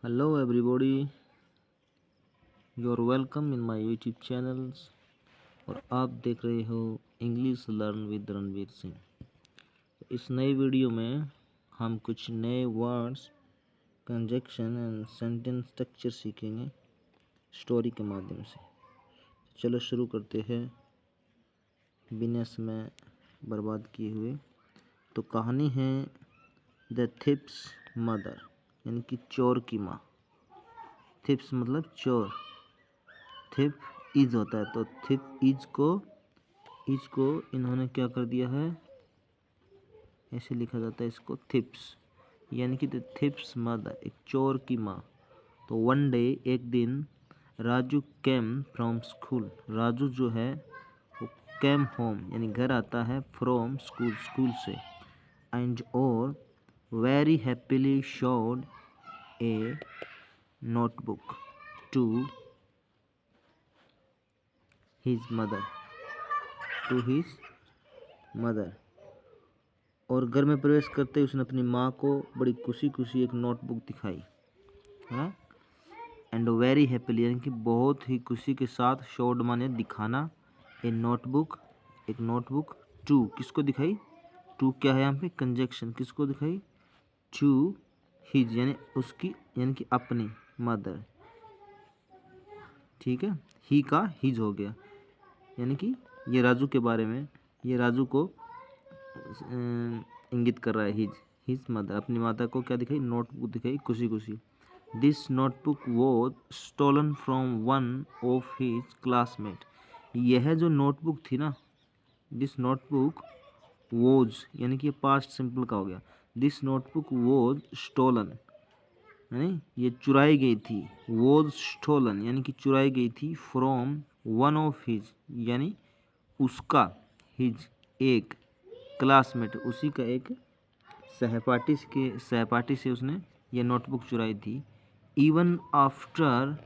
Hello everybody, you're welcome in my YouTube channels और आप देख रहे हो English learn with Ranveer Singh. इस नए वीडियो में हम कुछ नए words, conjunction and sentence structure सीखेंगे स्टोरी के माध्यम से। चलो शुरू करते हैं बिना समय बर्बाद किए हुए। तो कहानी है द थिप्स मदर, यानी कि चोर की माँ। थिप्स मतलब चोर, थिप इज होता है, तो थिप इज को इन्होंने क्या कर दिया है, ऐसे लिखा जाता है इसको थिप्स, यानी कि द थिप्स मदर, एक चोर की माँ। तो वन डे, एक दिन, Raju came from school, Raju जो है वो केम होम यानी घर आता है, फ्रॉम स्कूल, स्कूल से, एंड और very happily showed a notebook to his mother, और घर में प्रवेश करते ही उसने अपनी माँ को बड़ी खुशी खुशी एक नोटबुक दिखाई, है ना। एंड वेरी हैप्पीली यानी कि बहुत ही खुशी के साथ, शोड माने दिखाना, ए नोटबुक एक नोटबुक, टू किसको दिखाई, टू क्या है यहाँ पे कंजक्शन, किसको दिखाई, टू हिज यानी उसकी, यानी कि अपनी मदर, ठीक है। ही का हिज हो गया, यानी कि ये राजू के बारे में, ये राजू को इंगित कर रहा है। हिज मदर अपनी माता को क्या दिखाई, नोटबुक दिखाई खुशी खुशी। This notebook was stolen from one of his classmate, यह जो नोटबुक थी ना, दिस नोटबुक वॉज यानी कि पास्ट सिंपल का हो गया, दिस नोटबुक वॉज स्टोलन यानी ये चुराई गई थी, वॉज स्टोलन यानी कि चुराई गई थी, फ्रॉम वन ऑफ हिज यानी उसका, हिज एक, क्लासमेट उसी का एक सहपाठी से उसने ये नोटबुक चुराई थी। इवन आफ्टर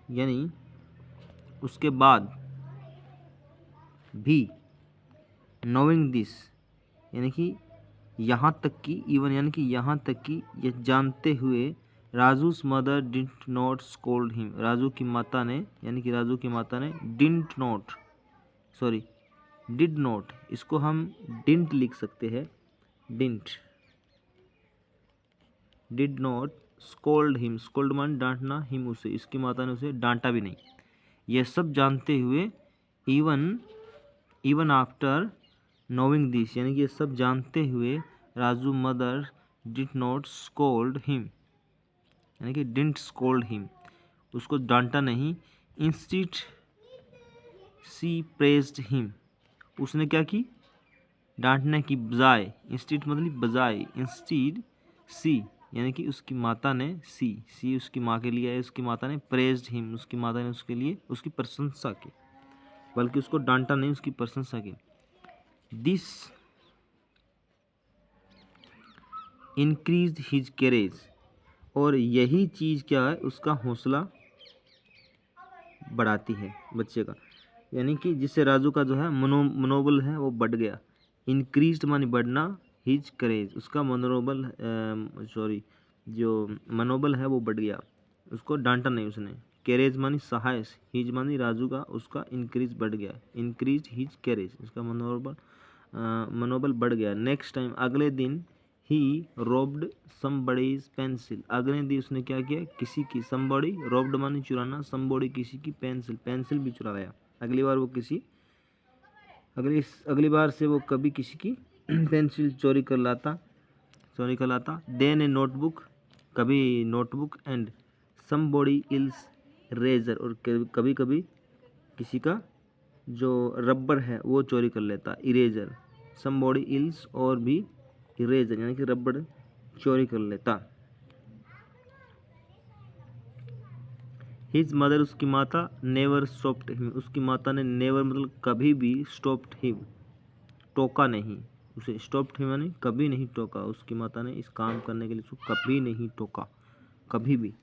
यानी उसके बाद भी, नोइंग दिस यानी कि यहाँ तक कि, इवन यानी कि यहाँ तक कि, यह जानते हुए, Raju's mother did not scold him, Raju की माता ने, यानी कि राजू की माता ने डिड नॉट, इसको हम डिंट लिख सकते हैं, did not scold him, scold मान डांटना, हिम उसे, इसकी माता ने उसे डांटा भी नहीं। यह सब जानते हुए, इवन आफ्टर नोइंग दिस यानी कि ये सब जानते हुए, Raju mother did not scold him यानी कि डिडंट स्कोल्ड हिम, उसको डांटा नहीं। इंस्टीड सी प्रेज्ड हिम, उसने क्या की, डांटने की बजाय, इंस्टीड मतलब बजाय, इंस्टीड सी यानी कि उसकी माता ने, सी उसकी माँ के लिए है, उसकी माता ने, प्रेज्ड हिम उसकी माता ने उसके लिए उसकी प्रशंसा की, बल्कि उसको डांटा नहीं, उसकी प्रशंसा की। दिस इंक्रीज हिज करेज, और यही चीज़ क्या है, उसका हौसला बढ़ाती है बच्चे का, यानी कि जिससे राजू का जो है मनोबल है वो बढ़ गया। इंक्रीज मानी बढ़ना, हिज करेज उसका जो मनोबल है वो बढ़ गया, उसको डांटा नहीं उसने। करेज मानी साहस, हिज मानी राजू का, उसका इंक्रीज बढ़ गया, इंक्रीज हिज करेज उसका मनोबल बढ़ गया। नेक्स्ट टाइम अगले दिन, ही रोब्ड समबडीज पेंसिल, अगले दिन उसने क्या किया, किसी की, समबडी रोब्ड मानी चुराना, समबडी किसी की पेंसिल भी चुरा लाया। अगली बार वो किसी, अगली बार से वो कभी किसी की पेंसिल चोरी कर लाता। देन ए नोटबुक, कभी notebook, and somebody else eraser, और कभी कभी किसी का जो रबर है वो चोरी कर लेता, इरेजर, समबडी इल्स और भी इरेजर यानी कि रबड़ चोरी कर लेता। हिज मदर उसकी माता, नेवर स्टॉप्ड हिम उसकी माता ने, नेवर मतलब कभी भी, स्टॉप्ड हिम टोका नहीं उसे, स्टॉप्ड हिम यानी कभी नहीं टोका, उसकी माता ने इस काम करने के लिए उसको कभी नहीं टोका, कभी भी।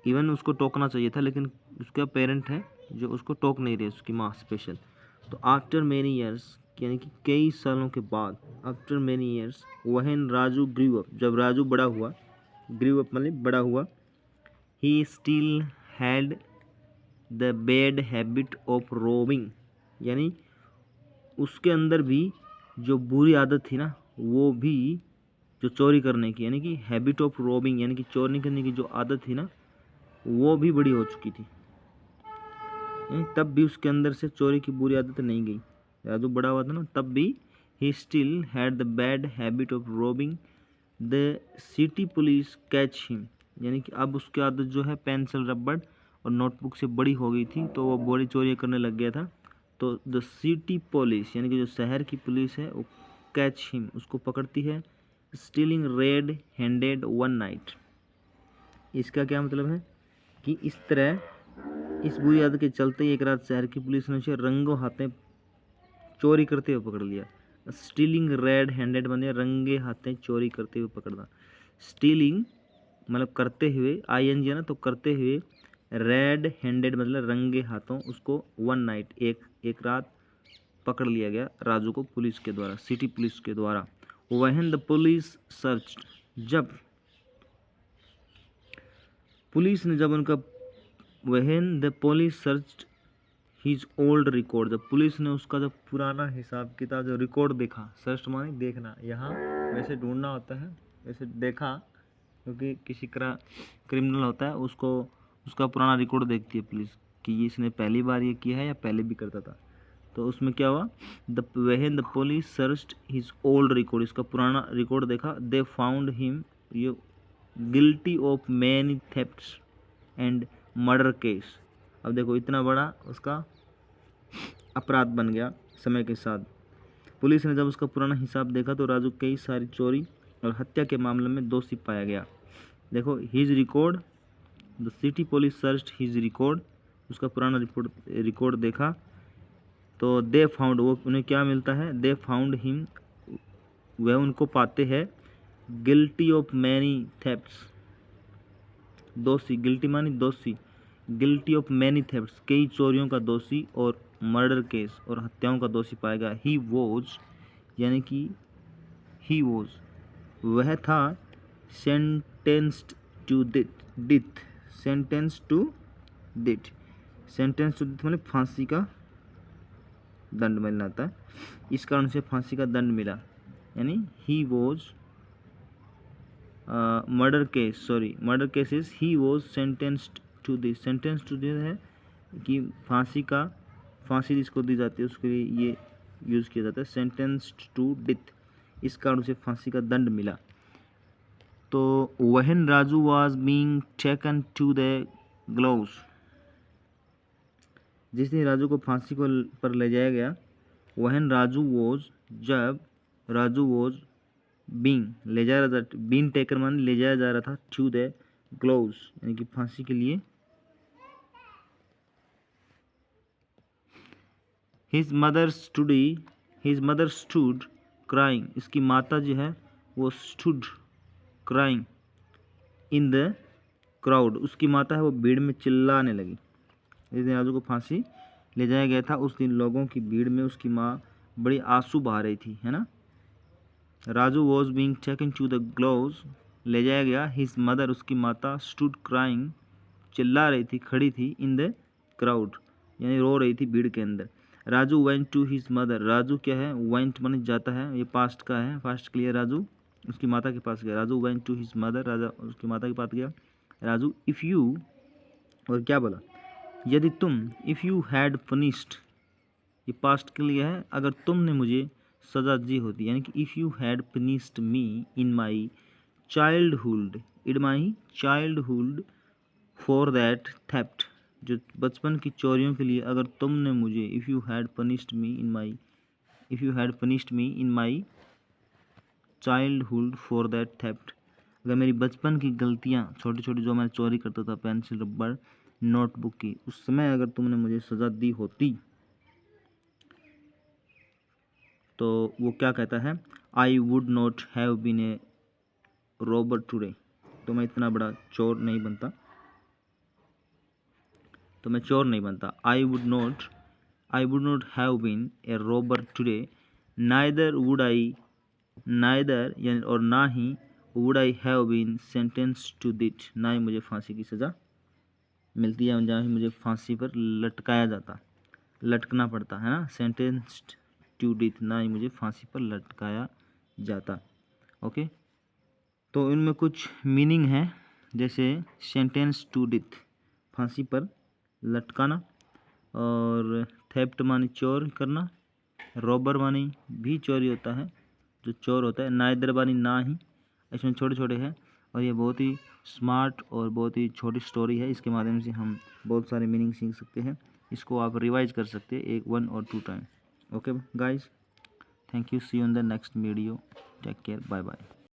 इवन उसको टोकना चाहिए था, लेकिन उसका पेरेंट है जो उसको टोक नहीं रहे, उसकी माँ स्पेशल। तो आफ्टर मेनी ईयर्स यानी कि कई सालों के बाद, after many years when Raju grew up, जब राजू बड़ा हुआ, ग्रीव अप मतलब बड़ा हुआ, he still had the bad habit of robin, यानी उसके अंदर भी जो बुरी आदत थी ना, वो भी जो चोरी करने की, यानी कि हैबिट ऑफ रोबिंग, यानी कि चोरी करने की जो आदत थी ना, वो भी बड़ी हो चुकी थी। तब भी उसके अंदर से चोरी की बुरी आदत नहीं गई। राजू बड़ा हुआ था ना, तब भी he still had the bad habit of robin the city police catch him, यानी कि अब उसकी आदत जो है पेंसिल, रबड़ और नोटबुक से बड़ी हो गई थी, तो वो बड़ी चोरी करने लग गया था। तो द सिटी पुलिस, यानी कि जो शहर की पुलिस है, वो कैच हिम, उसको पकड़ती है stealing red handed one night. इसका क्या मतलब है कि इस तरह इस बुरी आदत के चलते एक रात शहर की पुलिस ने उसे रंगों हाथों चोरी करते हुए पकड़ लिया। स्टीलिंग रेड हैंडेड बने रंगे हाथों चोरी करते हुए पकड़ना। स्टीलिंग मतलब करते हुए, ING है ना, तो करते हुए, रेड हैंडेड मतलब रंगे हाथों, उसको वन नाइट एक रात पकड़ लिया गया राजू को पुलिस के द्वारा, सिटी पुलिस के द्वारा। व्हेन द पुलिस सर्च, जब पुलिस ने, जब उनका, when the police search his old record, जब पुलिस ने उसका जो पुराना हिसाब किताब जो रिकॉर्ड देखा, सर्च माने देखना, यहाँ वैसे ढूंढना होता है, वैसे देखा, क्योंकि किसी तरह क्रिमिनल होता है, उसको उसका पुराना रिकॉर्ड देखती है पुलिस कि ये इसने पहली बार ये किया है या पहले भी करता था। तो उसमें क्या हुआ, when the police searched his old record, इसका पुराना रिकॉर्ड देखा, दे फाउंड हिम ये guilty of many thefts and murder case. अब देखो इतना बड़ा उसका अपराध बन गया समय के साथ। पुलिस ने जब उसका पुराना हिसाब देखा तो राजू कई सारी चोरी और हत्या के मामले में दोषी पाया गया। देखो his record, the city police searched his record, उसका पुराना रिकॉर्ड देखा, तो दे फाउंड, वो उन्हें क्या मिलता है, दे फाउंड हिम, वह उनको पाते हैं गिल्टी ऑफ मैनी थेफ्ट्स, दोषी, गिल्टी मानी दोषी, गिल्टी ऑफ मैनी थेफ्ट्स, कई चोरियों का दोषी, और मर्डर केस और हत्याओं का दोषी पाएगा। ही वॉज, यानी कि ही वॉज, वह था sentenced to death, sentence to death, sentence to death मतलब फांसी का दंड मिलना था, इस कारण से फांसी का दंड मिला, यानी he was murder case is he was sentenced to this, sentence to this है कि फांसी जिसको दी जाती है उसके लिए ये यूज़ किया जाता है, सेंटेंस्ड टू डेथ, इस कारण से फांसी का दंड मिला। तो when Raju was being taken to the gallows, जिस दिन राजू को फांसी को पर ले जाया गया, व्हेन राजू वॉज, जब राजू वॉज बीइंग, ले जा रहा था, बीइंग टेकन मान ले जाया जा रहा था, टू द ग्लोव्स यानी कि फांसी के लिए, हिज मदर स्टूड क्राइंग, इसकी माता जो है वो stood crying in the crowd, उसकी माता है वो भीड़ में चिल्लाने लगी। जिस दिन राजू को फांसी ले जाया गया था उस दिन लोगों की भीड़ में उसकी माँ बड़ी आंसू बहा रही थी, है ना। Raju was being taken to the gallows, ले जाया गया, हिज मदर, उसकी माता, स्टूड क्राइंग, चिल्ला रही थी, खड़ी थी, इन द क्राउड यानी रो रही थी भीड़ के अंदर। Raju went to his mother, Raju क्या है, वेंट माने जाता है, ये पास्ट का है, पास्ट के लिए राजू उसकी माता के पास गया, Raju went to his mother, Raja उसकी माता के पास गया। राजू इफ़ यू, और क्या बोला, यदि तुम, इफ़ यू हैड पनिश्ड, ये पास्ट के लिए है, अगर तुमने मुझे सजा दी होती, यानी कि if you had punished me in my childhood, for that theft, जो बचपन की चोरियों के लिए अगर तुमने मुझे, if you had punished me in my childhood for that theft, अगर मेरी बचपन की गलतियाँ छोटी छोटी जो मैं चोरी करता था, पेंसिल, रबड़, नोटबुक की, उस समय अगर तुमने मुझे सज़ा दी होती, तो वो क्या कहता है, I would not have been a robber today, तो मैं इतना बड़ा चोर नहीं बनता, I would not have been a robber today, neither would I, neither यानी और ना ही, would I have been sentence to death, ना ही मुझे फांसी की सज़ा मिलती है, जहाँ मुझे फांसी पर लटकाया जाता, लटकना पड़ता है ना, सेंटेंस्ड टू डेथ, ना ही मुझे फांसी पर लटकाया जाता। ओके, तो इनमें कुछ मीनिंग है, जैसे सेंटेंस टू डेथ फांसी पर लटकाना, और थेफ्ट मानी चोर करना, रॉबर मानी भी चोरी होता है, जो चोर होता है, नाइदर मानी ना ही, इसमें छोटे छोटे हैं। और ये बहुत ही स्मार्ट और बहुत ही छोटी स्टोरी है, इसके माध्यम से हम बहुत सारे मीनिंग सीख सकते हैं। इसको आप रिवाइज कर सकते हैं 1 और 2 time. Okay guys, thank you, see you in the next video, take care, bye bye.